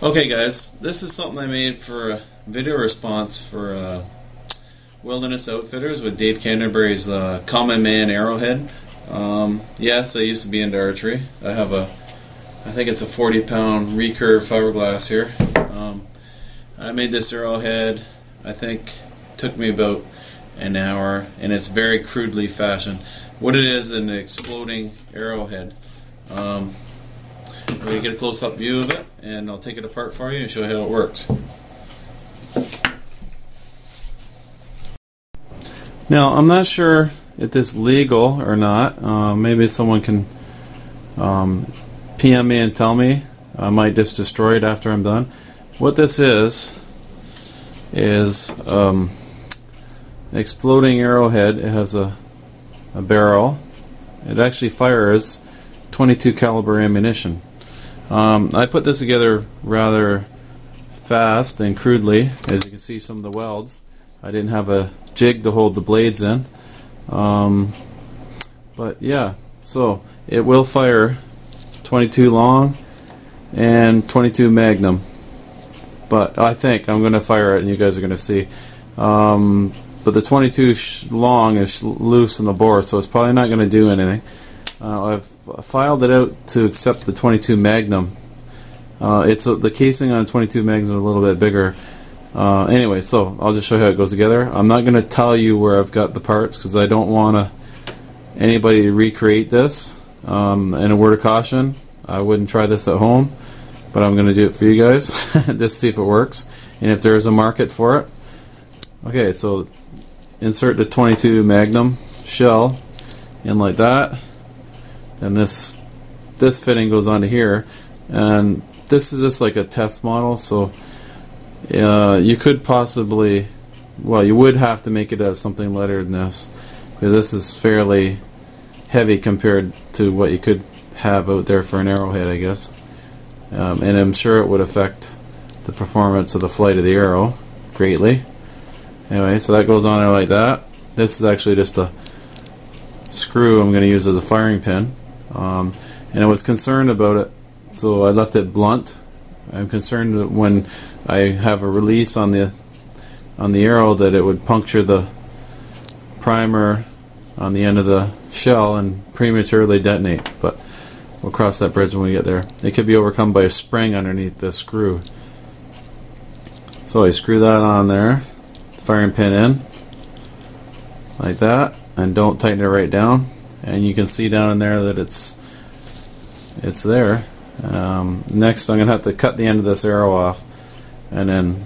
Okay guys, this is something I made for a video response for Wilderness Outfitters with Dave Canterbury's Common Man arrowhead. Yes, I used to be into archery. I have I think it's a 40-pound recurve fiberglass here. I made this arrowhead, I think took me about an hour, and it's very crudely fashioned. What it is, an exploding arrowhead. We get a close-up view of it, and I'll take it apart for you and show you how it works. Now, I'm not sure if this is legal or not. Maybe someone can PM me and tell me. I might just destroy it after I'm done. What this is an exploding arrowhead. It has a barrel. It actually fires .22 caliber ammunition. I put this together rather fast and crudely. As you can see, some of the welds. I didn't have a jig to hold the blades in. But yeah, so it will fire .22 long and .22 Magnum. But I think I'm going to fire it and you guys are going to see. But the .22 long is loose in the bore, so it's probably not going to do anything. I've filed it out to accept the .22 Magnum. The casing on a .22 Magnum is a little bit bigger. Anyway, so I'll just show you how it goes together. I'm not going to tell you where I've got the parts because I don't want anybody to recreate this. And a word of caution, I wouldn't try this at home, but I'm going to do it for you guys just to see if it works and if there is a market for it. Okay, so insert the .22 Magnum shell in like that. And this fitting goes onto here, and this is just like a test model, so you could possibly, well, you would have to make it as something lighter than this, because this is fairly heavy compared to what you could have out there for an arrowhead, I guess. And I'm sure it would affect the performance of the flight of the arrow greatly. Anyway, so that goes on there like that. This is actually just a screw I'm going to use as a firing pin. And I was concerned about it, so I left it blunt. I'm concerned that when I have a release on the arrow that it would puncture the primer on the end of the shell and prematurely detonate, but we'll cross that bridge when we get there. It could be overcome by a spring underneath the screw. So I screw that on there, firing pin in, like that, and don't tighten it right down. And you can see down in there that it's there. Next, I'm going to have to cut the end of this arrow off, and then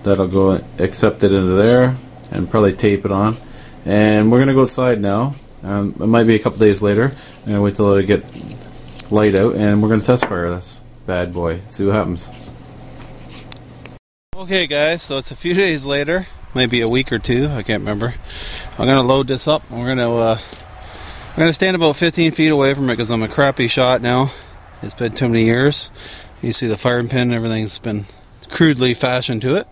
that'll go accept it into there, and probably tape it on. And we're going to go outside now. It might be a couple days later. I'm going to wait till it get light out, and we're going to test fire this bad boy. See what happens. Okay, guys. So it's a few days later, maybe a week or two. I can't remember. I'm going to load this up. We're going to stand about 15 feet away from it because I'm a crappy shot now. It's been too many years. You see the firing pin, everything's been crudely fashioned to it.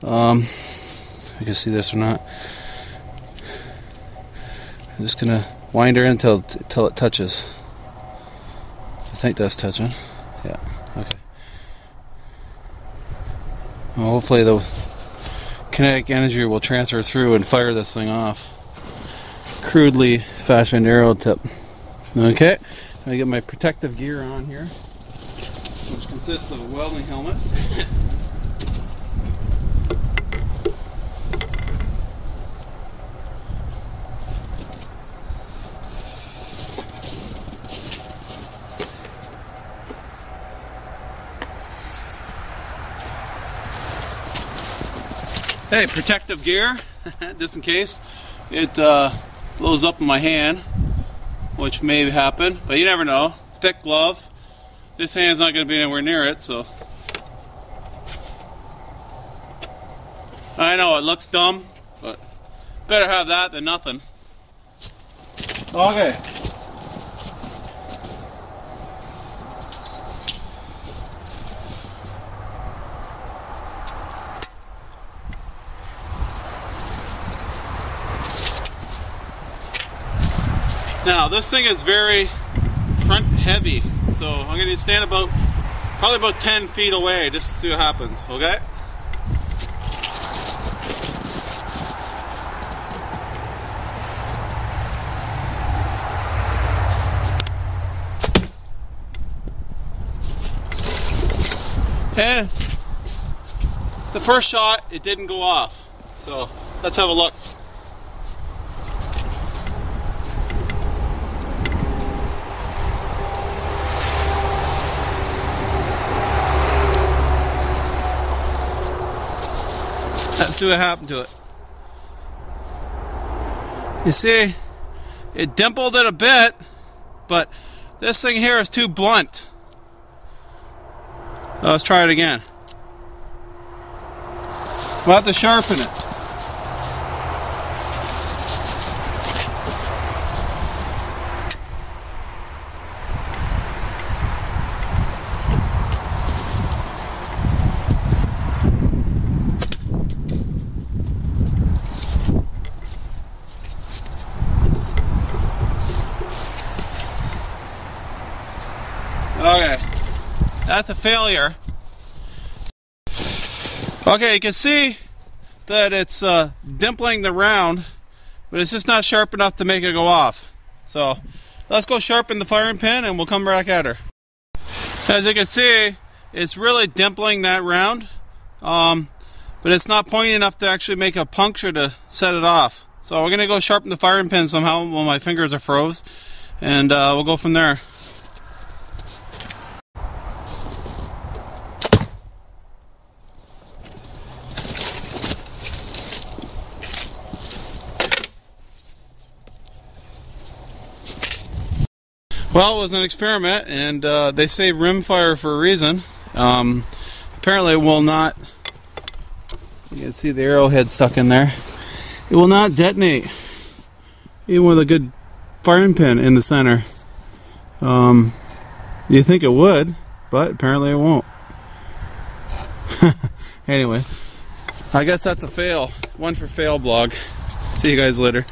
You can see this or not. I'm just going to wind her in until it touches. I think that's touching. Yeah, okay. Well, hopefully the kinetic energy will transfer through and fire this thing off. Crudely fashioned arrow tip. Okay, I get my protective gear on here, which consists of a welding helmet, hey, protective gear, just in case it blows up in my hand, which may happen, but you never know. Thick glove. This hand's not going to be anywhere near it, so. I know it looks dumb, but better have that than nothing. Okay. Now this thing is very front heavy. So I'm going to stand probably about 10 feet away just to see what happens, okay? And the first shot, it didn't go off. So let's have a look. Let's see what happened to it. You see, it dimpled it a bit, but this thing here is too blunt. Let's try it again. We'll have to sharpen it. Okay, that's a failure. Okay, you can see that it's dimpling the round, but it's just not sharp enough to make it go off. So let's go sharpen the firing pin and we'll come back at her. As you can see, it's really dimpling that round, but it's not pointy enough to actually make a puncture to set it off. So we're going to go sharpen the firing pin somehow while my fingers are froze, and we'll go from there. Well, it was an experiment, and they say rimfire for a reason. Apparently it will not, you can see the arrowhead stuck in there, it will not detonate, even with a good firing pin in the center. You think it would, but apparently it won't. Anyway, I guess that's a fail. One for fail blog. See you guys later.